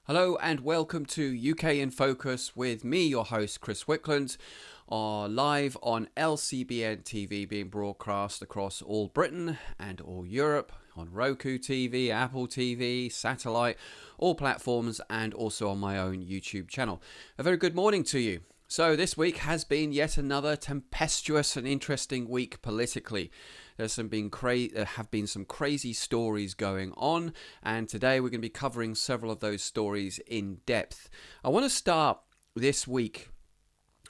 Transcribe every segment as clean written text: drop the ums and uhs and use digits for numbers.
Hello and welcome to UK in Focus with me, your host Chris Wickland, live on LCBN TV, being broadcast across all Britain and all Europe on Roku TV, Apple TV, satellite, all platforms, and also on my own YouTube channel. A very good morning to you. So this week has been yet another tempestuous and interesting week politically. There have been some crazy stories going on, and today we're going to be covering several of those stories in depth. I want to start this week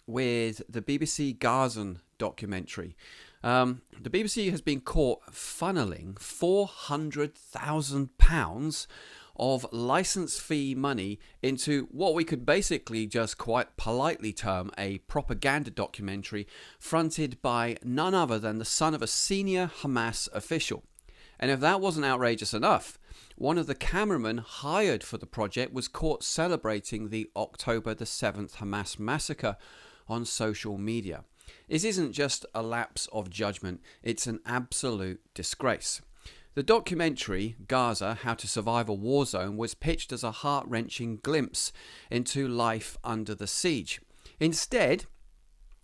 with the BBC Gaza documentary. The BBC has been caught funneling £400,000 of license fee money into what we could basically just quite politely term a propaganda documentary fronted by none other than the son of a senior Hamas official. And if that wasn't outrageous enough, one of the cameramen hired for the project was caught celebrating the October the 7th Hamas massacre on social media. This isn't just a lapse of judgment, it's an absolute disgrace. The documentary, Gaza, How to Survive a War Zone, was pitched as a heart-wrenching glimpse into life under the siege. Instead,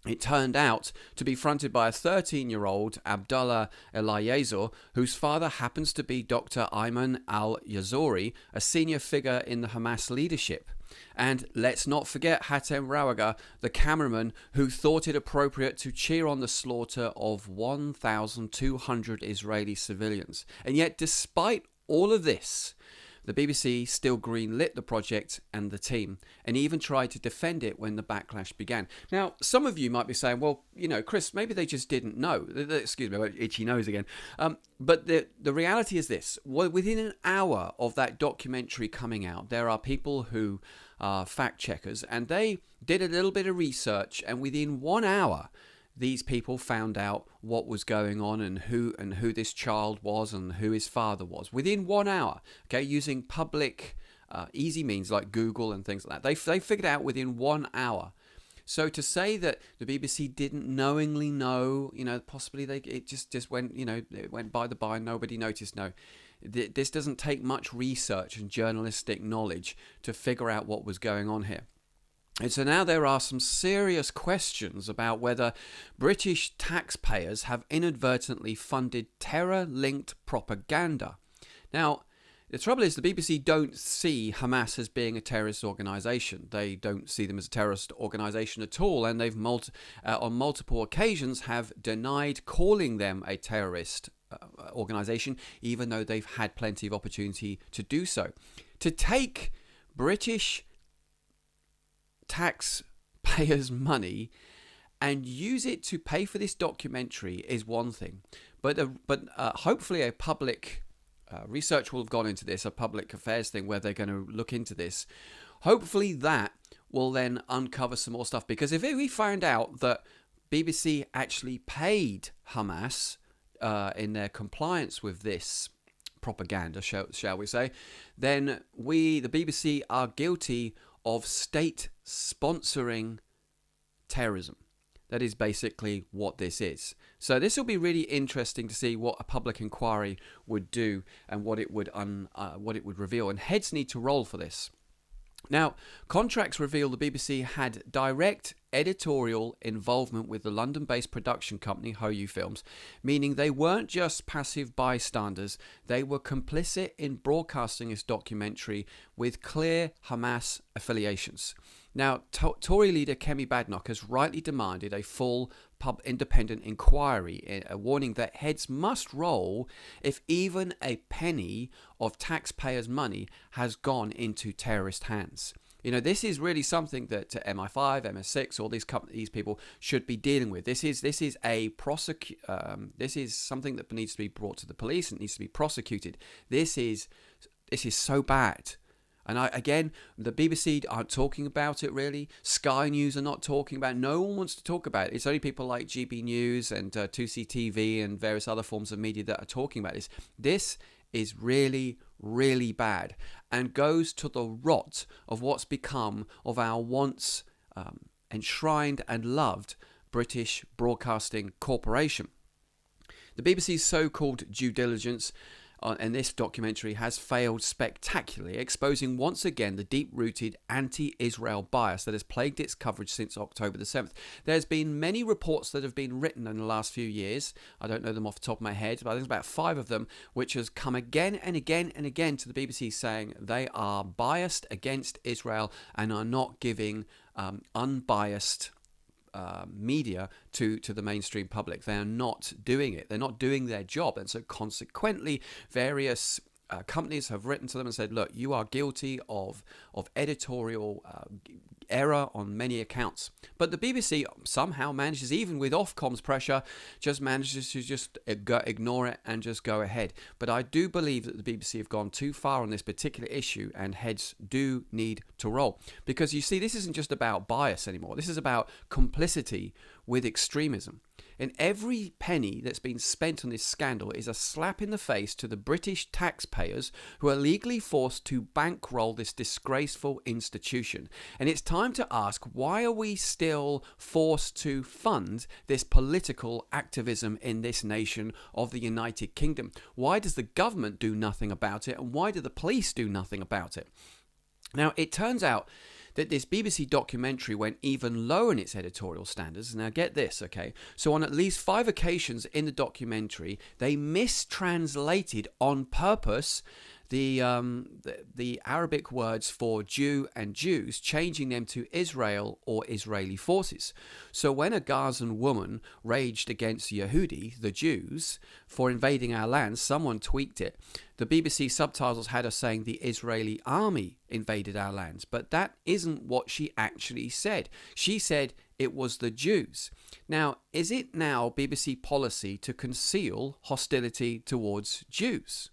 it turned out to be fronted by a 13-year-old, Abdullah Eliezer, whose father happens to be Dr. Ayman al-Yazouri, a senior figure in the Hamas leadership. And let's not forget Hatem Rawaga, the cameraman who thought it appropriate to cheer on the slaughter of 1,200 Israeli civilians. And yet, despite all of this, the BBC still greenlit the project and the team, and even tried to defend it when the backlash began. Now, some of you might be saying, well, Chris, maybe they just didn't know. Excuse me, itchy nose again. But the reality is this. Within an hour of that documentary coming out, there are people who are fact checkers, and they did a little bit of research, and within 1 hour, these people found out what was going on and who this child was and who his father was within 1 hour. Okay, using public easy means like Google and things like that. They figured out within 1 hour. So to say that the BBC didn't knowingly know, possibly it just went, it went by the by, nobody noticed. No, this doesn't take much research and journalistic knowledge to figure out what was going on here. And so now there are some serious questions about whether British taxpayers have inadvertently funded terror-linked propaganda. Now, the trouble is the BBC don't see Hamas as being a terrorist organisation. They don't see them as a terrorist organisation at all, and they've on multiple occasions have denied calling them a terrorist organisation, even though they've had plenty of opportunity to do so. To take British taxpayers' money and use it to pay for this documentary is one thing, but hopefully a public research will have gone into this, a public affairs thing where they're going to look into this. Hopefully that will then uncover some more stuff, because if we find out that BBC actually paid Hamas in their compliance with this propaganda, shall we say, then the BBC are guilty of state sponsoring terrorism. That is basically what this is. So this will be really interesting to see what a public inquiry would do and what it would reveal. And heads need to roll for this. Now, contracts reveal the BBC had direct editorial involvement with the London-based production company Hoyu Films, meaning they weren't just passive bystanders, they were complicit in broadcasting this documentary with clear Hamas affiliations. Now, Tory leader Kemi Badenoch has rightly demanded a full independent inquiry, warning that heads must roll if even a penny of taxpayers' money has gone into terrorist hands. This is really something that MI5, MS6, all these people should be dealing with. This is this is something that needs to be brought to the police. It needs to be prosecuted. This is so bad. And again, the BBC aren't talking about it really. Sky News are not talking about it. No one wants to talk about it. It's only people like GB News and 2CTV and various other forms of media that are talking about this. This is really, really bad and goes to the rot of what's become of our once enshrined and loved British Broadcasting Corporation. The BBC's so-called due diligence and this documentary has failed spectacularly, exposing once again the deep-rooted anti-Israel bias that has plagued its coverage since October the 7th. There's been many reports that have been written in the last few years. I don't know them off the top of my head, but I think about 5 of them, which has come again and again and again to the BBC saying they are biased against Israel and are not giving unbiased media to the mainstream public. They are not doing it. They're not doing their job. And so consequently, various companies have written to them and said, look, you are guilty of editorial error on many accounts. But the BBC somehow manages, even with Ofcom's pressure, just manages to just ignore it and just go ahead. But I do believe that the BBC have gone too far on this particular issue, and heads do need to roll. Because you see, this isn't just about bias anymore. This is about complicity with extremism. And every penny that's been spent on this scandal is a slap in the face to the British taxpayers who are legally forced to bankroll this disgraceful institution. And it's time to ask, why are we still forced to fund this political activism in this nation of the United Kingdom? Why does the government do nothing about it? And why do the police do nothing about it? Now, it turns out that this BBC documentary went even lower in its editorial standards. Now get this, okay? So on at least 5 occasions in the documentary, they mistranslated on purpose the Arabic words for Jew and Jews, changing them to Israel or Israeli forces. So when a Gazan woman raged against Yehudi, the Jews, for invading our land, someone tweaked it. The BBC subtitles had her saying the Israeli army invaded our lands, but that isn't what she actually said. She said it was the Jews. Now, is it now BBC policy to conceal hostility towards Jews?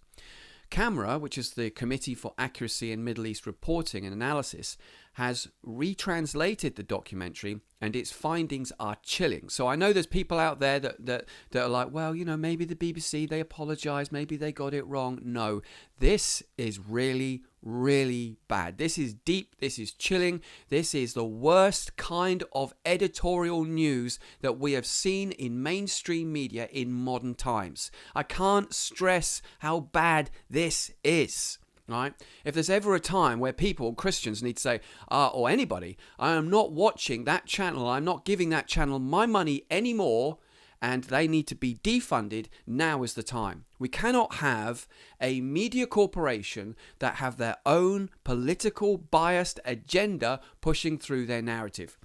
CAMERA, which is the Committee for Accuracy in Middle East Reporting and Analysis, has retranslated the documentary, and its findings are chilling. So I know there's people out there that are like, well, you know, maybe the BBC, they apologise, maybe they got it wrong. No, this is really, really bad. This is deep, this is chilling, this is the worst kind of editorial news that we have seen in mainstream media in modern times. I can't stress how bad this is. Right? If there's ever a time where people, Christians, need to say, or anybody, I am not watching that channel, I'm not giving that channel my money anymore, and they need to be defunded, now is the time. We cannot have a media corporation that have their own political biased agenda pushing through their narrative.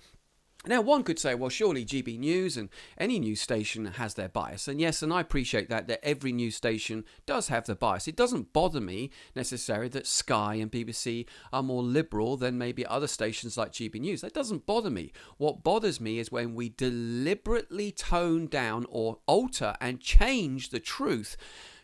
Now, one could say, well, surely GB News and any news station has their bias. And yes, and I appreciate that every news station does have the bias. It doesn't bother me necessarily that Sky and BBC are more liberal than maybe other stations like GB News. That doesn't bother me. What bothers me is when we deliberately tone down or alter and change the truth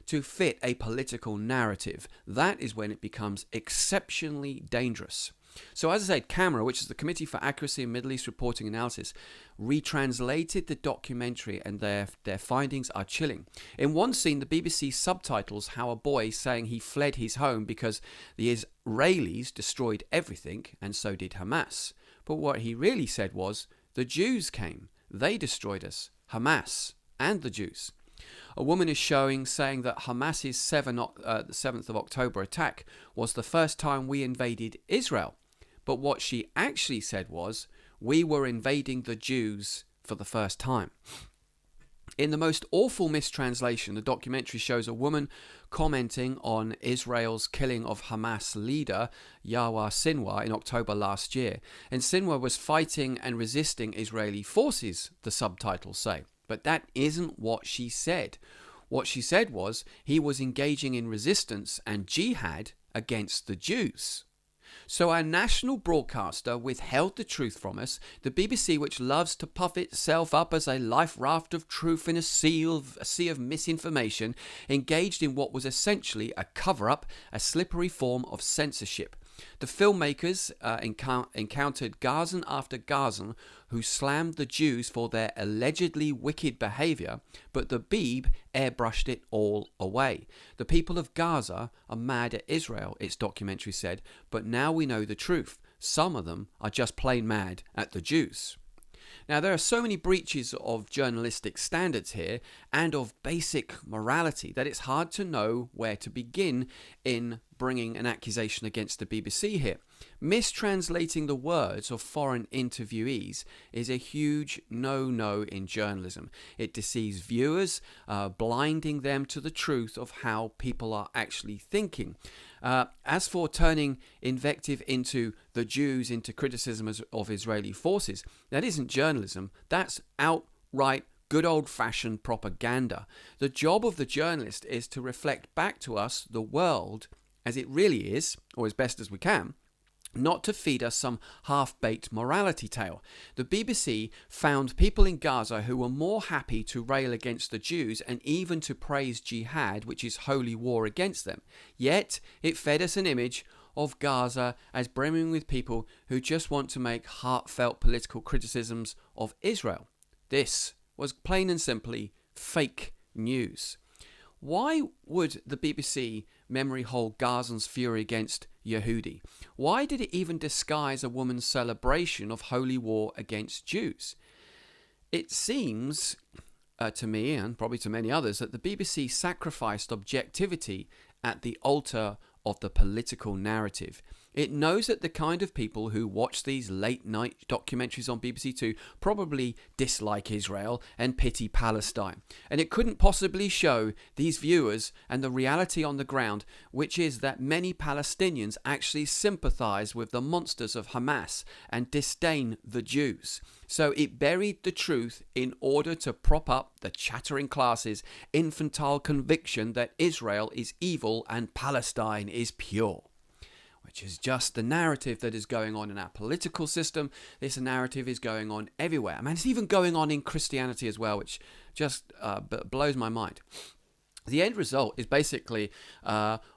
to fit a political narrative. That is when it becomes exceptionally dangerous. So as I said, CAMERA, which is the Committee for Accuracy in Middle East Reporting Analysis, retranslated the documentary, and their findings are chilling. In one scene, the BBC subtitles how a boy saying he fled his home because the Israelis destroyed everything, and so did Hamas. But what he really said was, the Jews came, they destroyed us, Hamas and the Jews. A woman is saying that Hamas's 7th of October attack was the first time we invaded Israel. But what she actually said was, we were invading the Jews for the first time. In the most awful mistranslation, the documentary shows a woman commenting on Israel's killing of Hamas leader Yahya Sinwar in October last year. And Sinwar was fighting and resisting Israeli forces, the subtitles say. But that isn't what she said. What she said was he was engaging in resistance and jihad against the Jews. So our national broadcaster withheld the truth from us. The BBC, which loves to puff itself up as a life raft of truth in a sea of misinformation, engaged in what was essentially a cover-up, a slippery form of censorship. The filmmakers encountered Gazan after Gazan who slammed the Jews for their allegedly wicked behaviour, but the Beeb airbrushed it all away. The people of Gaza are mad at Israel, its documentary said, but now we know the truth. Some of them are just plain mad at the Jews. Now, there are so many breaches of journalistic standards here and of basic morality that it's hard to know where to begin in bringing an accusation against the BBC here. Mistranslating the words of foreign interviewees is a huge no-no in journalism. It deceives viewers, blinding them to the truth of how people are actually thinking. As for turning invective into the Jews into criticism of Israeli forces, that isn't journalism, that's outright good old-fashioned propaganda. The job of the journalist is to reflect back to us the world as it really is, or as best as we can, not to feed us some half-baked morality tale. The BBC found people in Gaza who were more happy to rail against the Jews and even to praise jihad, which is holy war against them. Yet, it fed us an image of Gaza as brimming with people who just want to make heartfelt political criticisms of Israel. This was plain and simply fake news. Why would the BBC memory hold Gazans' fury against Yehudi? Why did it even disguise a woman's celebration of holy war against Jews? It seems to me, and probably to many others, that the BBC sacrificed objectivity at the altar of the political narrative. It knows that the kind of people who watch these late-night documentaries on BBC Two probably dislike Israel and pity Palestine. And it couldn't possibly show these viewers and the reality on the ground, which is that many Palestinians actually sympathize with the monsters of Hamas and disdain the Jews. So it buried the truth in order to prop up the chattering classes' infantile conviction that Israel is evil and Palestine is pure. Which is just the narrative that is going on in our political system. This narrative is going on everywhere. I mean, it's even going on in Christianity as well, which just blows my mind. The end result is basically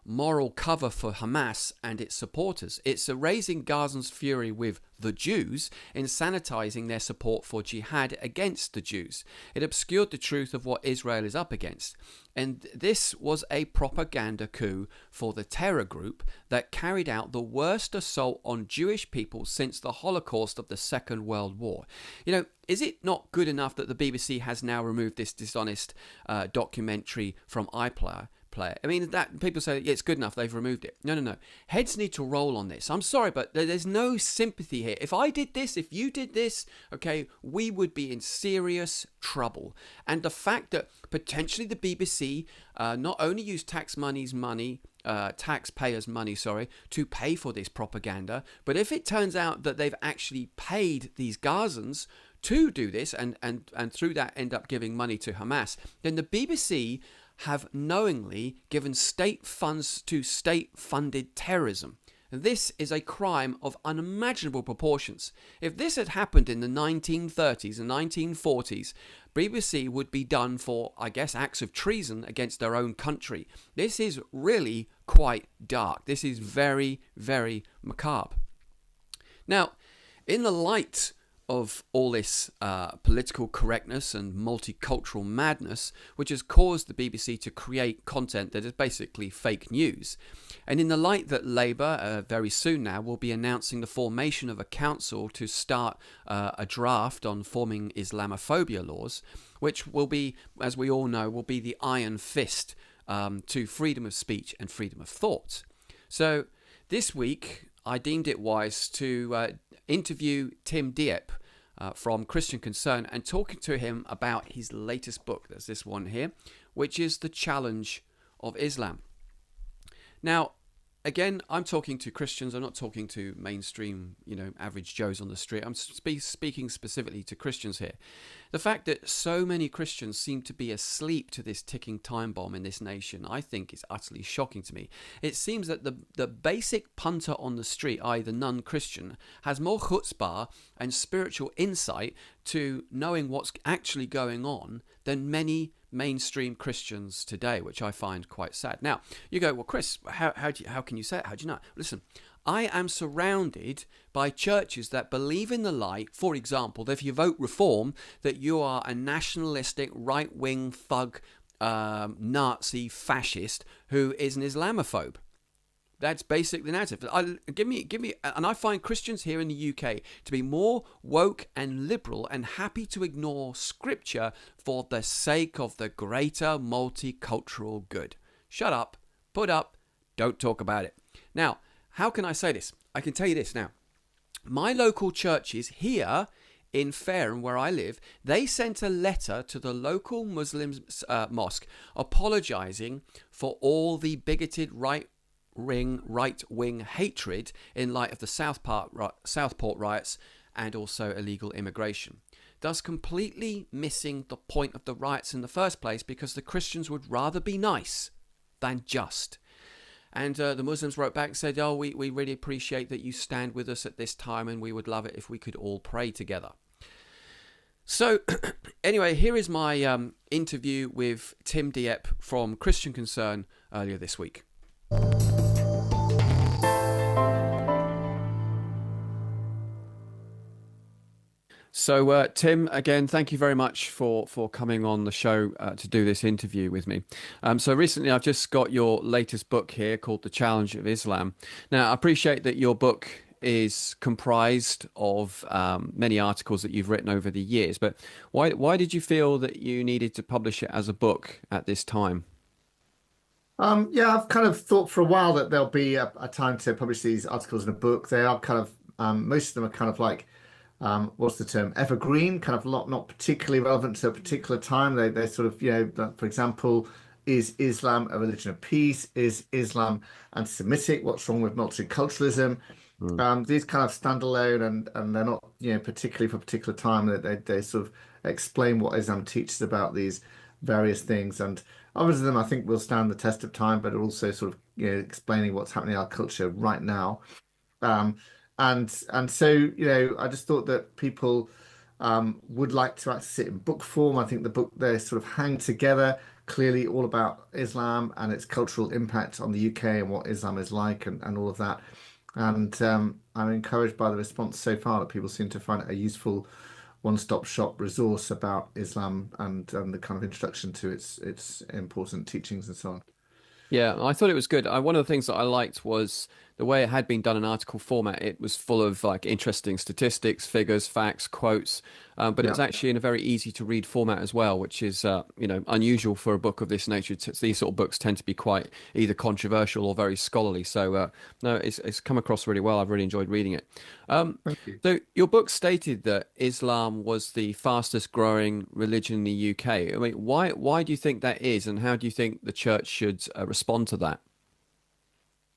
moral cover for Hamas and its supporters. It's raising Gazans' fury with the Jews in sanitizing their support for jihad against the Jews. It obscured the truth of what Israel is up against. And this was a propaganda coup for the terror group that carried out the worst assault on Jewish people since the Holocaust of the Second World War. You know, is it not good enough that the BBC has now removed this dishonest documentary from iPlayer? I mean, that people say it's good enough, they've removed it. No. Heads need to roll on this. I'm sorry, but there's no sympathy here. If I did this, if you did this, okay, we would be in serious trouble. And the fact that potentially the BBC not only used taxpayers' money, to pay for this propaganda, but if it turns out that they've actually paid these Gazans to do this and through that end up giving money to Hamas, then the BBC have knowingly given state funds to state-funded terrorism. This is a crime of unimaginable proportions. If this had happened in the 1930s and 1940s, BBC would be done for, I guess, acts of treason against their own country. This is really quite dark. This is very, very macabre. Now, in the light of all this political correctness and multicultural madness, which has caused the BBC to create content that is basically fake news. And in the light that Labour, very soon now, will be announcing the formation of a council to start a draft on forming Islamophobia laws, which will be, as we all know, will be the iron fist to freedom of speech and freedom of thought. So this week, I deemed it wise to interview Tim Dieppe from Christian Concern and talking to him about his latest book. There's this one here, which is The Challenge of Islam. Now, again, I'm talking to Christians. I'm not talking to mainstream, average Joes on the street. I'm speaking specifically to Christians here. The fact that so many Christians seem to be asleep to this ticking time bomb in this nation, I think is utterly shocking to me. It seems that the basic punter on the street, i.e. the non-Christian, has more chutzpah and spiritual insight to knowing what's actually going on than many mainstream Christians today, which I find quite sad. Now, you go, well, Chris, how can you say it? How do you know? Listen, I am surrounded by churches that believe in the lie, for example, that if you vote Reform, that you are a nationalistic, right-wing thug, Nazi, fascist who is an Islamophobe. That's basic the narrative. Give me, and I find Christians here in the UK to be more woke and liberal and happy to ignore scripture for the sake of the greater multicultural good. Shut up, put up, don't talk about it. Now, how can I say this? I can tell you this now. My local churches here in Fareham, where I live, they sent a letter to the local Muslim mosque apologising for all the bigoted right-wing hatred in light of the Southport riots and also illegal immigration, thus completely missing the point of the riots in the first place, because the Christians would rather be nice than just. And the Muslims wrote back and said, oh, we really appreciate that you stand with us at this time, and we would love it if we could all pray together. So anyway, here is my interview with Tim Dieppe from Christian Concern earlier this week. So, Tim, again, thank you very much for coming on the show to do this interview with me. So recently I've just got your latest book here called The Challenge of Islam. Now, I appreciate that your book is comprised of many articles that you've written over the years, but why did you feel that you needed to publish it as a book at this time? Yeah, I've kind of thought for a while that there'll be a time to publish these articles in a book. They are kind of, most of them are kind of like, what's the term? Evergreen, kind of not particularly relevant to a particular time. They're sort of, for example, is Islam a religion of peace? Is Islam anti-Semitic? What's wrong with multiculturalism? These kind of stand alone, and they're not, particularly for a particular time. They sort of explain what Islam teaches about these various things. And others of them, I think, will stand the test of time, but are also sort of, explaining what's happening in our culture right now. And so, I just thought that people would like to access it in book form. I think the book, they sort of hang together, clearly all about Islam and its cultural impact on the UK and what Islam is like, and all of that. And I'm encouraged by the response so far that people seem to find it a useful one-stop shop resource about Islam and the kind of introduction to its important teachings and so on. Yeah, I thought it was good. One of the things that I liked was the way it had been done in article format. It was full of like interesting statistics, figures, facts, quotes, but it was Yeah. actually in a very easy to read format as well, which is unusual for a book of this nature. These sort of books tend to be quite either controversial or very scholarly. So no, it's come across really well. I've really enjoyed reading it. Thank you. So your book stated that Islam was the fastest growing religion in the UK. I mean, why do you think that is, and how do you think the church should respond to that?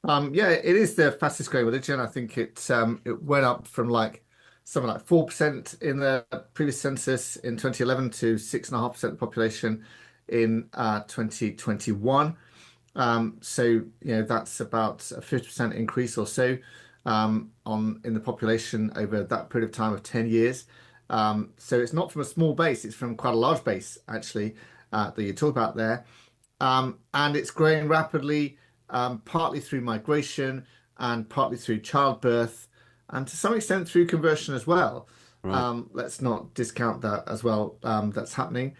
Yeah, it is the fastest growing religion. I think it went up from something like 4% in the previous census in 2011 to 6.5% of the population in 2021. So that's about a 50% increase or so in the population over that period of time of 10 years. So it's not from a small base; it's from quite a large base actually that you talk about there. And it's growing rapidly, partly through migration and partly through childbirth, and to some extent through conversion as well. Right. Let's not discount that as well. That's happening.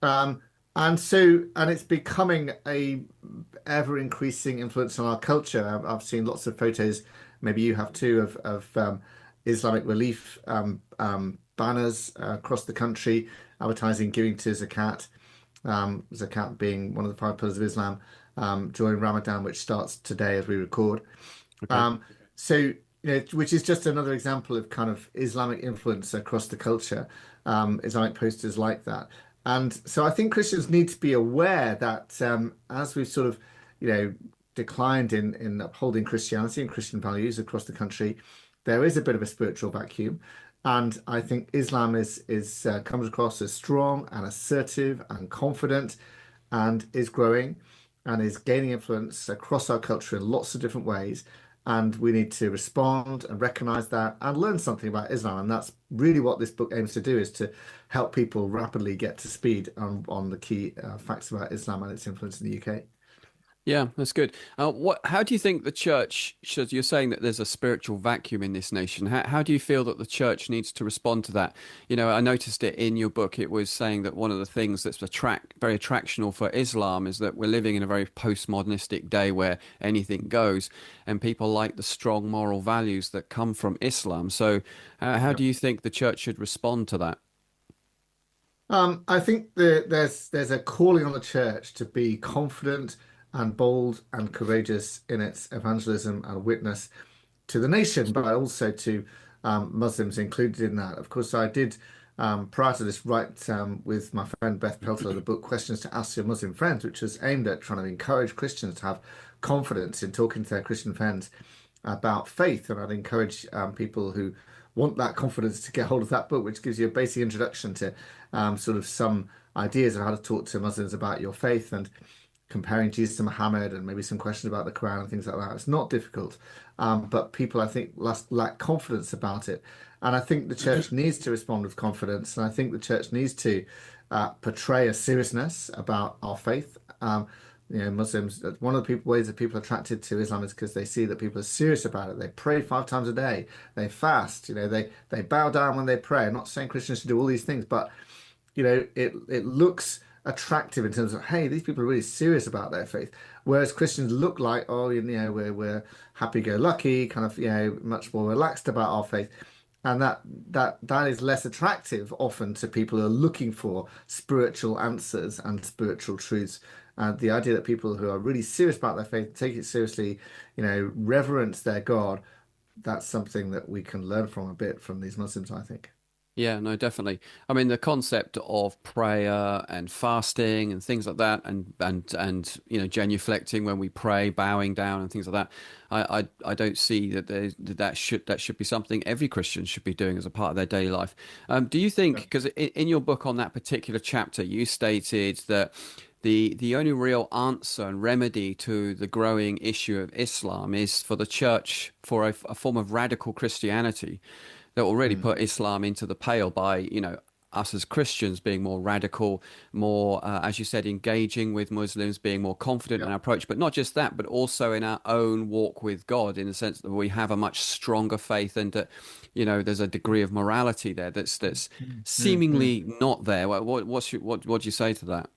And it's becoming a ever increasing influence on our culture. I've seen lots of photos, maybe you have too, of Islamic relief banners across the country advertising giving to zakat. Zakat being one of the five pillars of Islam, during Ramadan, which starts today as we record. Okay. So, which is just another example of kind of Islamic influence across the culture, Islamic posters like that. And so I think Christians need to be aware that as we've sort of, declined in upholding Christianity and Christian values across the country, there is a bit of a spiritual vacuum. And I think Islam is comes across as strong and assertive and confident, and is growing and is gaining influence across our culture in lots of different ways. And we need to respond and recognize that and learn something about Islam. And that's really what this book aims to do, is to help people rapidly get to speed on the key facts about Islam and its influence in the UK. Yeah, that's good. How do you think the church should? You're saying that there's a spiritual vacuum in this nation. How do you feel that the church needs to respond to that? You know, I noticed it in your book. It was saying that one of the things that's very attractional for Islam is that we're living in a very postmodernistic day where anything goes, and people like the strong moral values that come from Islam. So, how do you think the church should respond to that? I think there's a calling on the church to be confident and bold and courageous in its evangelism and witness to the nation, but also to Muslims included in that. Of course, I did prior to this write with my friend Beth Pelter the book Questions to Ask Your Muslim Friends, which was aimed at trying to encourage Christians to have confidence in talking to their Christian friends about faith. And I'd encourage people who want that confidence to get hold of that book, which gives you a basic introduction to sort of some ideas of how to talk to Muslims about your faith and comparing Jesus to Muhammad and maybe some questions about the Quran and things like that. It's not difficult, but people, I think, lack confidence about it. And I think the church needs to respond with confidence. And I think the church needs to portray a seriousness about our faith. Muslims, one of the ways that people are attracted to Islam is because they see that people are serious about it. They pray 5 times a day. They fast. They bow down when they pray. I'm not saying Christians should do all these things, but it looks attractive in terms of, hey, these people are really serious about their faith. Whereas Christians look like, oh, we're happy-go-lucky, kind of, much more relaxed about our faith. And that is less attractive often to people who are looking for spiritual answers and spiritual truths. And the idea that people who are really serious about their faith, take it seriously, reverence their God, that's something that we can learn from a bit from these Muslims, I think. Yeah, no, definitely. I mean, the concept of prayer and fasting and things like that, and genuflecting when we pray, bowing down and things like that. I don't see that that should be something every Christian should be doing as a part of their daily life. Do you think? Because in your book on that particular chapter, you stated that the only real answer and remedy to the growing issue of Islam is for the church for a form of radical Christianity that will really Mm. put Islam into the pale by, us as Christians being more radical, more, as you said, engaging with Muslims, being more confident in Yeah. our approach, but not just that, but also in our own walk with God, in the sense that we have a much stronger faith and that, there's a degree of morality there that's Mm. Mm. Mm. seemingly not there. What do you say to that?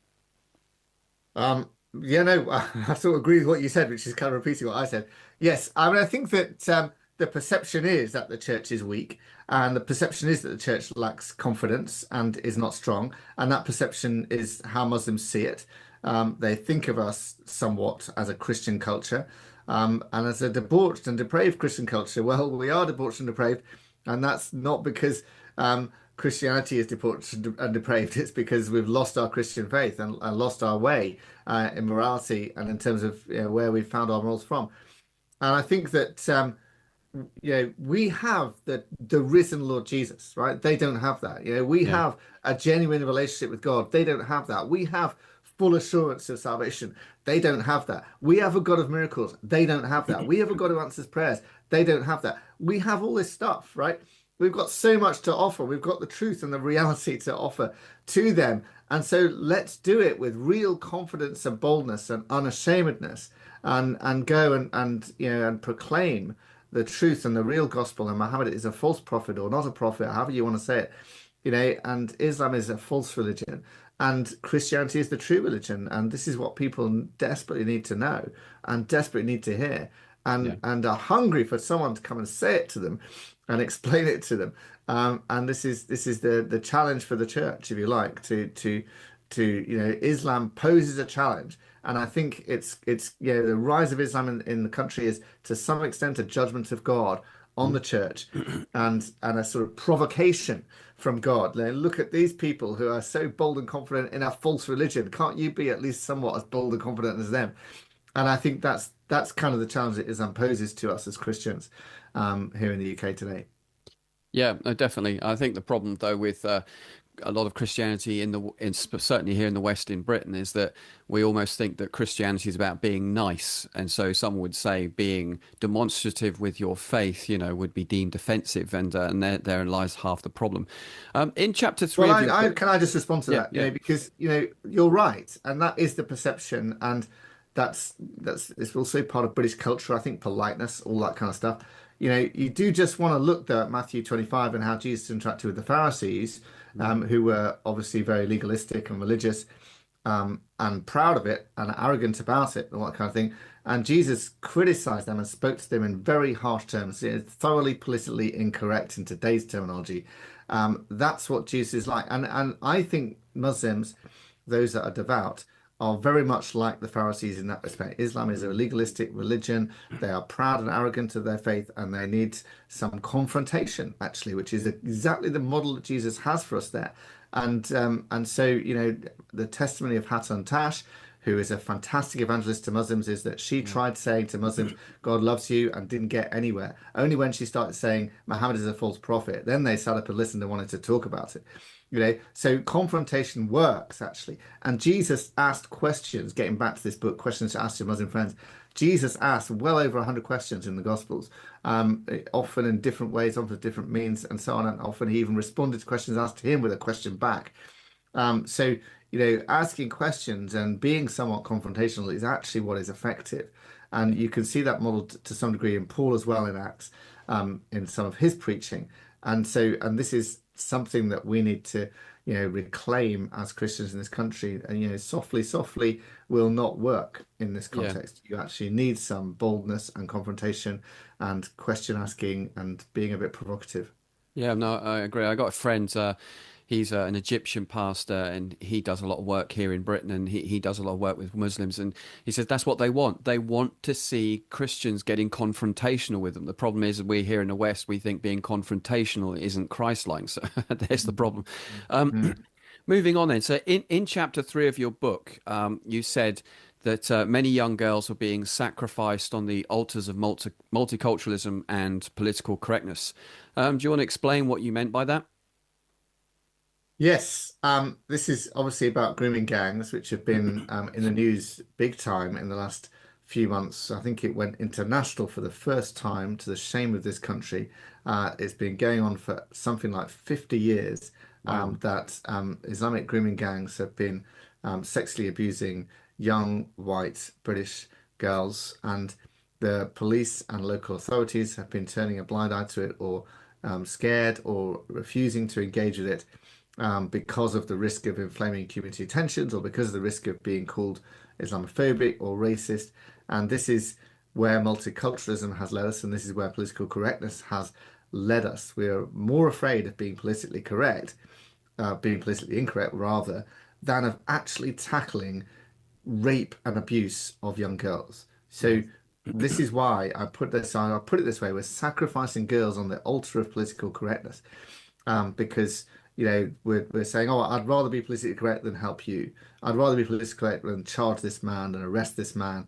Yeah, no, I sort of agree with what you said, which is kind of repeating what I said. Yes, I mean, I think that the perception is that the church is weak, and the perception is that the church lacks confidence and is not strong, and that perception is how Muslims see it. They think of us somewhat as a Christian culture, and as a debauched and depraved Christian culture. Well, we are debauched and depraved, and that's not because Christianity is debauched and depraved. It's because we've lost our Christian faith and lost our way in morality and in terms of where we found our morals from. And I think that we have the risen Lord Jesus, right? They don't have that. We Yeah. have a genuine relationship with God. They don't have that. We have full assurance of salvation. They don't have that. We have a God of miracles. They don't have that. We have a God who answers prayers. They don't have that. We have all this stuff, right? We've got so much to offer. We've got the truth and the reality to offer to them. And so let's do it with real confidence and boldness and unashamedness and go and proclaim the truth and the real gospel. And Muhammad is a false prophet or not a prophet, however you want to say it, and Islam is a false religion. And Christianity is the true religion. And this is what people desperately need to know and desperately need to hear Yeah. and are hungry for someone to come and say it to them and explain it to them. And this is the challenge for the church, if you like, to Islam poses a challenge. And I think it's the rise of Islam in the country is to some extent a judgment of God on the church and a sort of provocation from God. Look at these people who are so bold and confident in a false religion. Can't you be at least somewhat as bold and confident as them? And I think that's kind of the challenge that Islam poses to us as Christians here in the UK today. Yeah, no, definitely. I think the problem, though, with a lot of Christianity certainly here in the West in Britain is that we almost think that Christianity is about being nice, and so some would say being demonstrative with your faith, would be deemed offensive, and therein lies half the problem. In chapter three Well, of your I book, can I just respond to yeah, that, yeah, because you're right, and that is the perception, and that's it's also part of British culture, I think, politeness, all that kind of stuff. You do just want to look though at Matthew 25 and how Jesus interacted with the Pharisees, Mm. who were obviously very legalistic and religious, and proud of it and arrogant about it and all that kind of thing. And Jesus criticized them and spoke to them in very harsh terms, thoroughly politically incorrect in today's terminology. That's what Jesus is like. And I think Muslims, those that are devout, are very much like the Pharisees in that respect. Islam is a legalistic religion. They are proud and arrogant of their faith, and they need some confrontation, actually, which is exactly the model that Jesus has for us there. And so, the testimony of Hatun Tash, who is a fantastic evangelist to Muslims, is that she Yeah. tried saying to Muslims, God loves you, and didn't get anywhere. Only when she started saying Muhammad is a false prophet, then they sat up and listened and wanted to talk about it. So confrontation works actually. And Jesus asked questions, getting back to this book, questions to ask your Muslim friends. Jesus asked well over 100 questions in the Gospels, often in different ways, often different means, and so on. And often he even responded to questions asked to him with a question back. So, asking questions and being somewhat confrontational is actually what is effective. And you can see that model to some degree in Paul as well in Acts, in some of his preaching. And this is something that we need to, reclaim as Christians in this country. And, softly, softly will not work in this Yeah. context. You actually need some boldness and confrontation and question asking and being a bit provocative. Yeah, no, I agree. I got a friend, he's an Egyptian pastor and he does a lot of work here in Britain and he does a lot of work with Muslims. And he says that's what they want. They want to see Christians getting confrontational with them. The problem is we here in the West, we think being confrontational isn't Christ-like. So there's the problem. Um, Mm. moving on then. So in chapter 3 of your book, you said that many young girls were being sacrificed on the altars of multiculturalism and political correctness. Do you want to explain what you meant by that? Yes, this is obviously about grooming gangs, which have been in the news big time in the last few months. I think it went international for the first time, to the shame of this country. It's been going on for something like 50 years, Wow. that Islamic grooming gangs have been sexually abusing young white British girls, and the police and local authorities have been turning a blind eye to it, or scared, or refusing to engage with it, because of the risk of inflaming community tensions, or because of the risk of being called Islamophobic or racist. And this is where multiculturalism has led us, and this is where political correctness has led us. We are more afraid of being politically correct, being politically incorrect rather, than of actually tackling rape and abuse of young girls. So Mm. this is why I put it this way: we're sacrificing girls on the altar of political correctness, because we're saying, oh, I'd rather be politically correct than help you. I'd rather be politically correct than charge this man and arrest this man,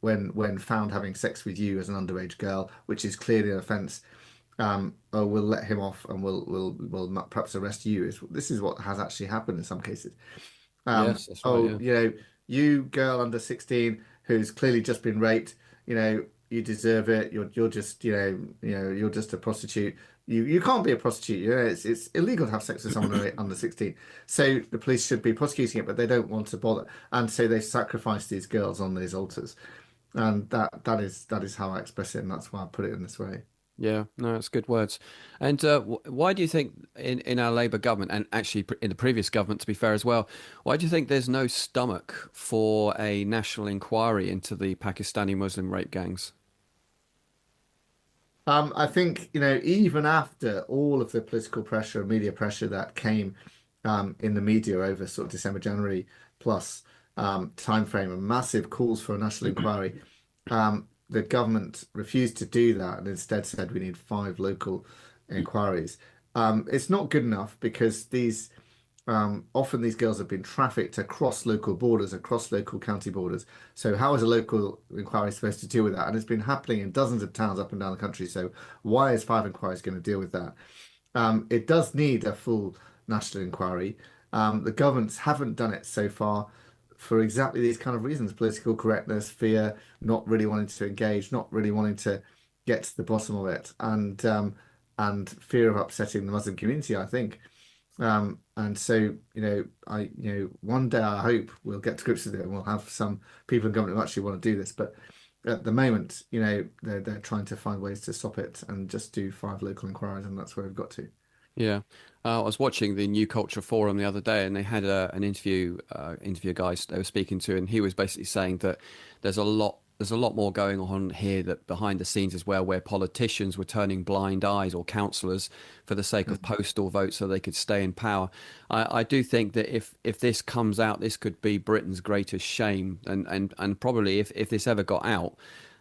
when found having sex with you as an underage girl, which is clearly an offence. Or we'll let him off and we'll perhaps arrest you. This is what has actually happened in some cases. Yes, that's right. Oh, Yeah. you girl under 16 who's clearly just been raped, you deserve it. You're just, you're just a prostitute. You can't be a prostitute. It's illegal to have sex with someone under 16. So the police should be prosecuting it, but they don't want to bother. And so they sacrifice these girls on these altars. And that is how I express it, and that's why I put it in this way. Yeah, no, it's good words. And why do you think in our Labour government, and actually in the previous government, to be fair as well, why do you think there's no stomach for a national inquiry into the Pakistani Muslim rape gangs? I think, even after all of the political pressure and media pressure that came, in the media over sort of December, January plus, time frame, and massive calls for a national inquiry, the government refused to do that and instead said we need five local inquiries. It's not good enough, because often these girls have been trafficked across local borders, across local county borders. So how is a local inquiry supposed to deal with that? And it's been happening in dozens of towns up and down the country. So why is five inquiries going to deal with that? It does need a full national inquiry. The governments haven't done it so far for exactly these kind of reasons: political correctness, fear, not really wanting to engage, not really wanting to get to the bottom of it, and fear of upsetting the Muslim community, I think. And so, one day I hope we'll get to grips with it and we'll have some people in government who actually want to do this. But at the moment, they're trying to find ways to stop it and just do 5 local inquiries, and that's where we've got to. Yeah, I was watching the New Culture Forum the other day, and they had an interview guys they were speaking to, and he was basically saying that there's a lot more going on here that behind the scenes as well, where politicians were turning blind eyes or councillors for the sake of postal votes so they could stay in power. I do think that if this comes out, this could be Britain's greatest shame, and probably if this ever got out.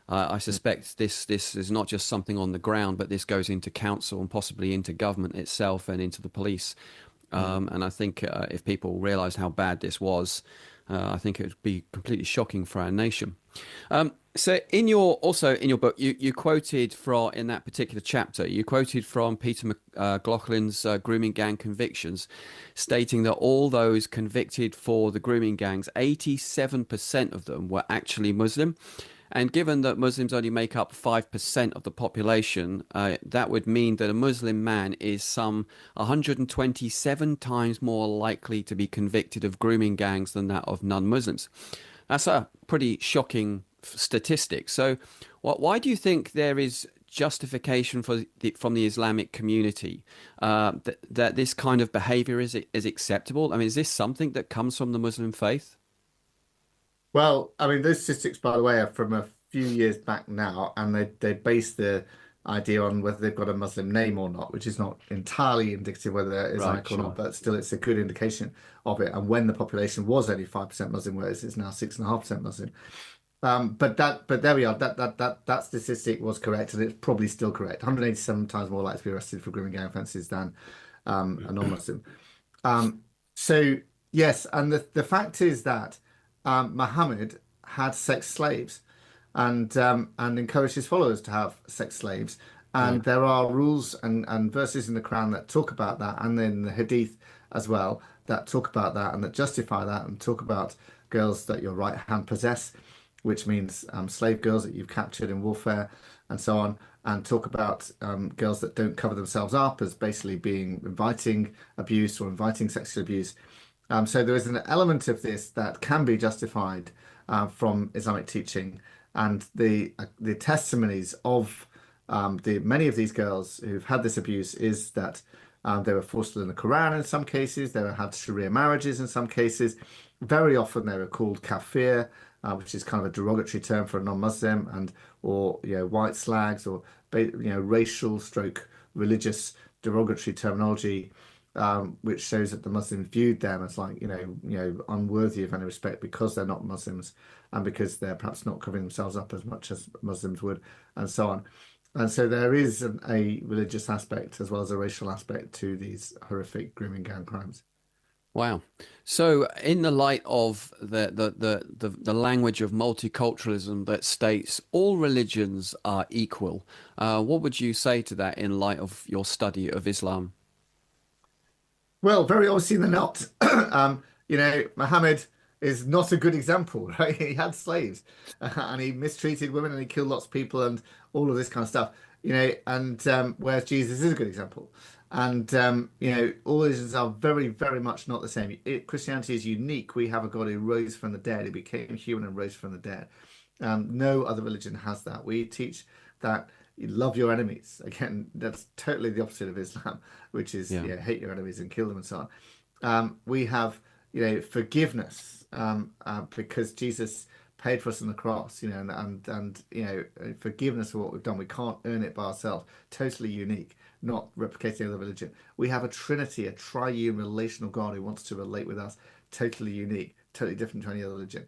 I suspect this is not just something on the ground, but this goes into council and possibly into government itself and into the police. And I think if people realised how bad this was, I think it would be completely shocking for our nation. So in your book, you quoted from in that particular chapter, you quoted from Peter McLaughlin's grooming gang convictions, stating that all those convicted for the grooming gangs, 87% of them were actually Muslim. And given that Muslims only make up 5% of the population, that would mean that a Muslim man is some 127 times more likely to be convicted of grooming gangs than that of non-Muslims. That's a pretty shocking statistic. So, why do you think there is justification from the Islamic community that this kind of behavior is acceptable? I mean, is this something that comes from the Muslim faith? Well, I mean, those statistics, by the way, are from a few years back now, and they base the idea on whether they've got a Muslim name or not, which is not entirely indicative whether they're Right, Islamic or not, sure. but still it's a good indication of it. And when the population was only 5% Muslim, whereas it's now 6.5% Muslim. But there we are. That statistic was correct, and it's probably still correct. 187 times more likely to be arrested for grooming gang offences than a non-Muslim. Um, so yes, and the fact is that Muhammad had sex slaves and encouraged his followers to have sex slaves. Right. And there are rules and verses in the Quran that talk about that, and then the Hadith as well that talk about that and that justify that and talk about girls that your right hand possess, which means slave girls that you've captured in warfare and so on, and talk about girls that don't cover themselves up as basically being inviting abuse or inviting sexual abuse. So there is an element of this that can be justified from Islamic teaching, and the testimonies of the many of these girls who've had this abuse is that they were forced to learn the Quran in some cases, they had Sharia marriages in some cases. Very often they were called kafir, which is kind of a derogatory term for a non-Muslim, and or white slags or racial stroke religious derogatory terminology, which shows that the Muslims viewed them as like unworthy of any respect because they're not Muslims and because they're perhaps not covering themselves up as much as Muslims would, and so on. And so there is a religious aspect as well as a racial aspect to these horrific grooming gang crimes. Wow. So, in the light of the language of multiculturalism that states all religions are equal, what would you say to that in light of your study of Islam? Well, very obviously they're not. Muhammad is not a good example, right? He had slaves and he mistreated women and he killed lots of people and all of this kind of stuff, and whereas Jesus is a good example. And all religions are very, very much not the same. Christianity is unique. We have a God who rose from the dead, who became human and rose from the dead. No other religion has that. We teach that you love your enemies. Again, that's totally the opposite of Islam, which is Yeah. hate your enemies and kill them and so on. We have forgiveness because Jesus paid for us on the cross, and forgiveness for what we've done. We can't earn it by ourselves. Totally unique, not replicating other religion. We have a Trinity, a triune relational God who wants to relate with us. Totally unique, totally different to any other religion.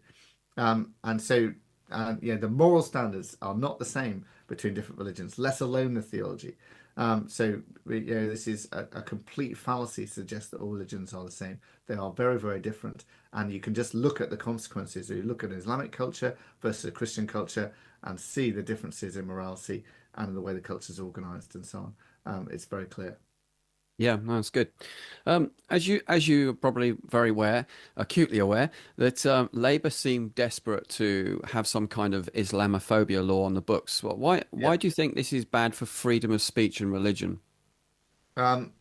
And so, the moral standards are not the same between different religions, let alone the theology. This is a complete fallacy to suggest that all religions are the same. They are very, very different. And you can just look at the consequences. You look at Islamic culture versus a Christian culture and see the differences in morality and in the way the culture is organized and so on. It's very clear. Yeah, no, that's good. As you are probably very aware, acutely aware, that Labour seem desperate to have some kind of Islamophobia law on the books. Well, why Yeah. do you think this is bad for freedom of speech and religion?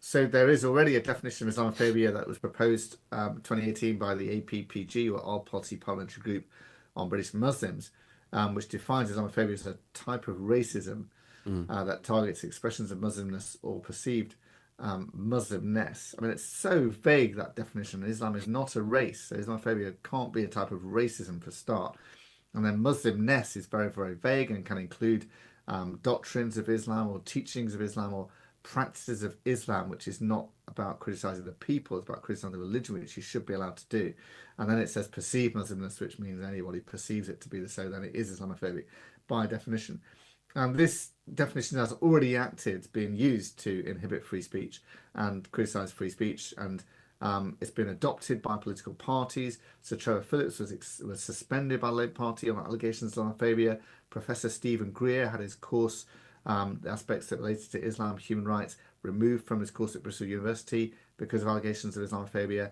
So there is already a definition of Islamophobia that was proposed 2018 by the APPG, or All Party Parliamentary Group on British Muslims, which defines Islamophobia as a type of racism Mm. that targets expressions of Muslimness or perceived Muslimness. I mean, it's so vague, that definition. Islam is not a race, so Islamophobia can't be a type of racism for a start. And then Muslimness is very, very vague and can include doctrines of Islam or teachings of Islam or practices of Islam, which is not about criticizing the people, it's about criticizing the religion, which you should be allowed to do. And then it says perceived Muslimness, which means anybody perceives it to be the so, then it is Islamophobic by definition. And this definition has already acted, being used to inhibit free speech and criticize free speech. And it's been adopted by political parties. Sir Trevor Phillips was suspended by the Labour Party on allegations of Islamophobia. Professor Stephen Greer had his course, the aspects that related to Islam, human rights, removed from his course at Bristol University because of allegations of Islamophobia.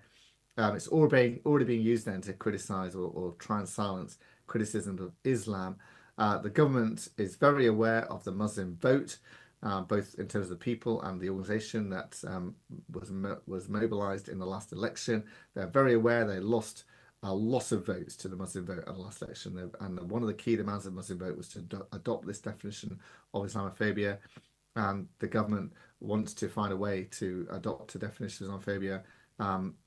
It's already being used then to criticise or try and silence criticism of Islam. The government is very aware of the Muslim vote, both in terms of the people and the organisation that was mobilised in the last election. They're very aware they lost a lot of votes to the Muslim vote at the last election, and one of the key demands of the Muslim vote was to adopt this definition of Islamophobia. And the government wants to find a way to adopt a definition of Islamophobia.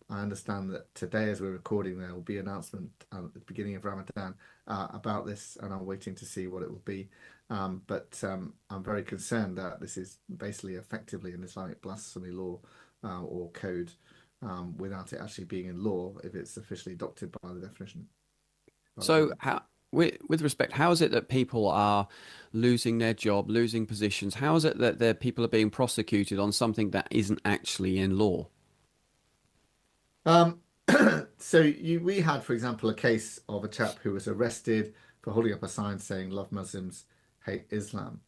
I understand that today, as we're recording, there will be an announcement at the beginning of Ramadan about this, and I'm waiting to see what it will be. But I'm very concerned that this is basically effectively an Islamic blasphemy law or code without it actually being in law if it's officially adopted by the definition. So, with respect, how is it that people are losing their job, losing positions? How is it that their people are being prosecuted on something that isn't actually in law? Um, we had, for example, a case of a chap who was arrested for holding up a sign saying "Love Muslims, hate Islam."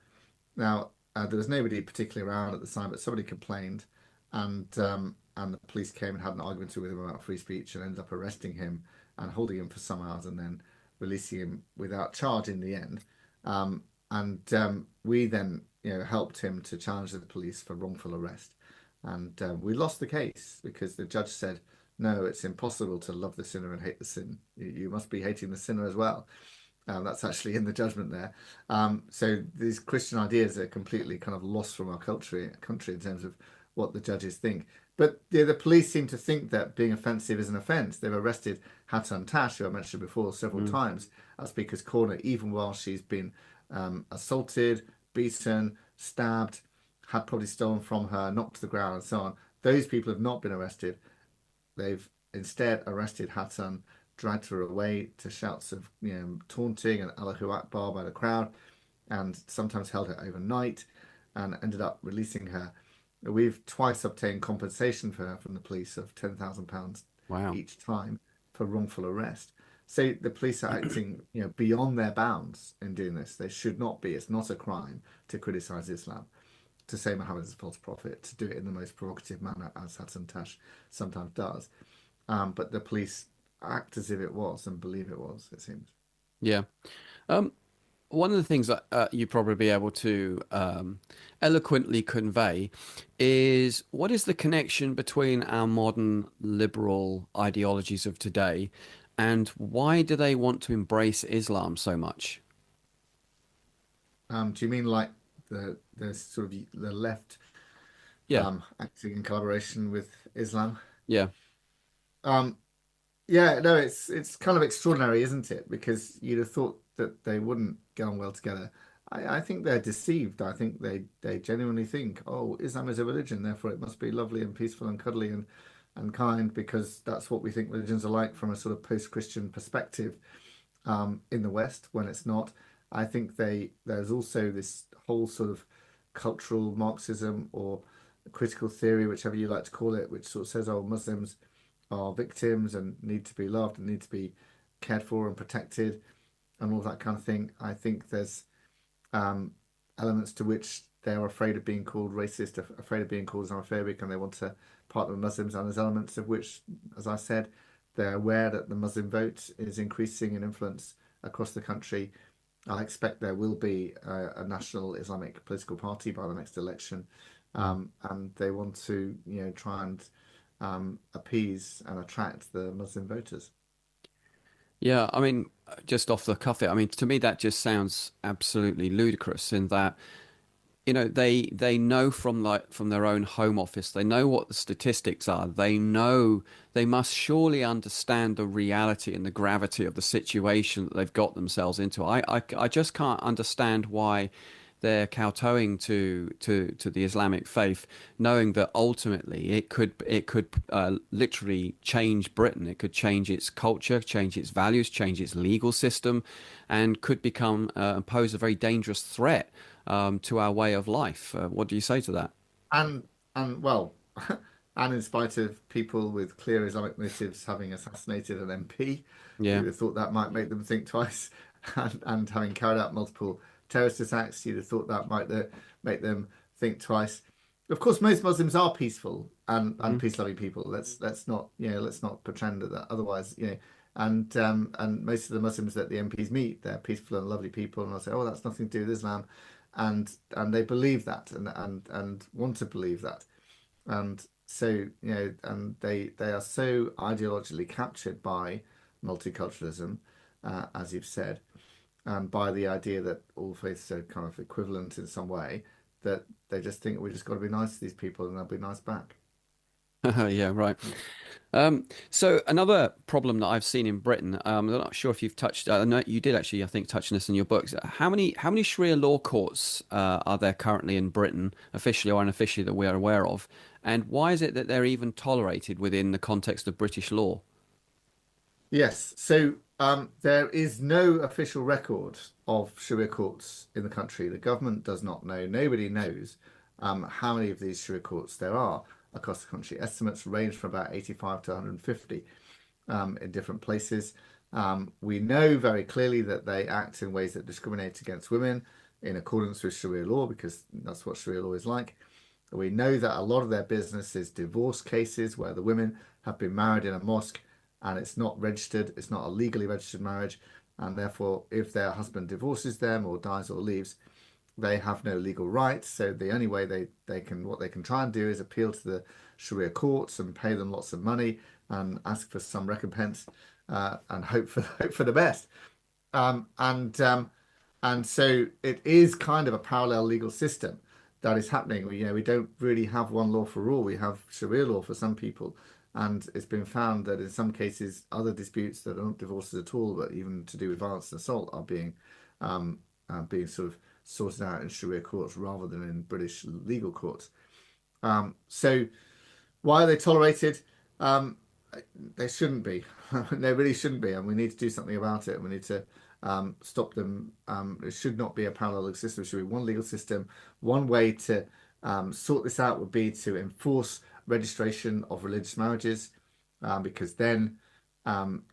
Now, there was nobody particularly around at the time, but somebody complained, and the police came and had an argument with him about free speech and ended up arresting him and holding him for some hours and then releasing him without charge in the end. And we then, helped him to challenge the police for wrongful arrest, and we lost the case because the judge said, "No, it's impossible to love the sinner and hate the sin. You must be hating the sinner as well." That's actually in the judgment there. So these Christian ideas are completely kind of lost from our country in terms of what the judges think. But the police seem to think that being offensive is an offence. They've arrested Hatan Tash, who I mentioned before, several Mm. times at Speaker's Corner, even while she's been assaulted, beaten, stabbed, had property stolen from her, knocked to the ground, and so on. Those people have not been arrested. They've instead arrested Hatan, dragged her away to shouts of taunting and Allahu Akbar by the crowd, and sometimes held her overnight and ended up releasing her. We've twice obtained compensation for her from the police of £10,000 Wow. each time for wrongful arrest. So the police are acting, beyond their bounds in doing this. They should not be. It's not a crime to criticize Islam, to say Muhammad is a false prophet, to do it in the most provocative manner, as Hassan Tash sometimes does. But the police act as if it was and believe it was, it seems. Yeah. Um, One of the things that you probably be able to eloquently convey is what is the connection between our modern liberal ideologies of today and why do they want to embrace Islam so much? Do you mean like the sort of the left Yeah, acting in collaboration with Islam? yeah, Um, Yeah, no, it's kind of extraordinary, isn't it? Because you'd have thought that they wouldn't get on well together. I think they're deceived. I think they genuinely think, oh, Islam is a religion, therefore it must be lovely and peaceful and cuddly and kind because that's what we think religions are like from a sort of post-Christian perspective in the West when it's not. I think there's also this whole sort of cultural Marxism or critical theory, whichever you like to call it, which sort of says, oh, Muslims are victims and need to be loved and need to be cared for and protected and all that kind of thing. I think there's um, elements to which they're afraid of being called racist, afraid of being called Islamophobic, and they want to partner with Muslims. And there's elements of which, as I said, they're aware that the Muslim vote is increasing in influence across the country. I expect there will be a national Islamic political party by the next election. and they want to, try and appease and attract the Muslim voters. Yeah, I mean, just off the cuff, I mean, to me that just sounds absolutely ludicrous in that, they know from their own home office, they know what the statistics are. They know they must surely understand the reality and the gravity of the situation that they've got themselves into. I just can't understand why they're kowtowing to the Islamic faith, knowing that ultimately it could literally change Britain. It could change its culture, change its values, change its legal system, and could become pose a very dangerous threat to our way of life. What do you say to that? And and well, and in spite of people with clear Islamic motives having assassinated an MP, Yeah. you'd have thought that might make them think twice. And having carried out multiple terrorist attacks, you'd have thought that might make them think twice. Of course, most Muslims are peaceful and Mhm. peace-loving people. Let's not let's not pretend that otherwise and most of the Muslims that the MPs meet, they're peaceful and lovely people, and I'll say, oh, that's nothing to do with Islam, and they believe that and want to believe that. And so, and they are so ideologically captured by multiculturalism, as you've said, and by the idea that all faiths are kind of equivalent in some way, that they just think we just got to be nice to these people and they'll be nice back. Yeah, right. So another problem that I've seen in Britain, I'm not sure if you've touched. No, you did actually, I think, touch on this in your books. How many Sharia law courts are there currently in Britain, officially or unofficially, that we are aware of? And why is it that they're even tolerated within the context of British law? Yes, so there is no official record of Sharia courts in the country. The government does not know. Nobody knows how many of these Sharia courts there are across the country. Estimates range from about 85 to 150 in different places. We know very clearly that they act in ways that discriminate against women in accordance with Sharia law, because that's what Sharia law is like. We know that a lot of their business is divorce cases where the women have been married in a mosque and it's not registered, it's not a legally registered marriage, and therefore, if their husband divorces them or dies or leaves, they have no legal rights. So the only way they can what they can try and do is appeal to the Sharia courts and pay them lots of money and ask for some recompense and hope for the best. Um, and um, and so it is kind of a parallel legal system that is happening. We don't really have one law for all. We have Sharia law for some people, and it's been found that in some cases, other disputes that are not divorces at all, but even to do with violence and assault, are being sort of sorted out in Sharia courts rather than in British legal courts. So why are they tolerated? Um, they shouldn't be. They really shouldn't be, and we need to do something about it. We need to stop them. It should not be a parallel legal system. It should be one legal system. One way to sort this out would be to enforce registration of religious marriages, because then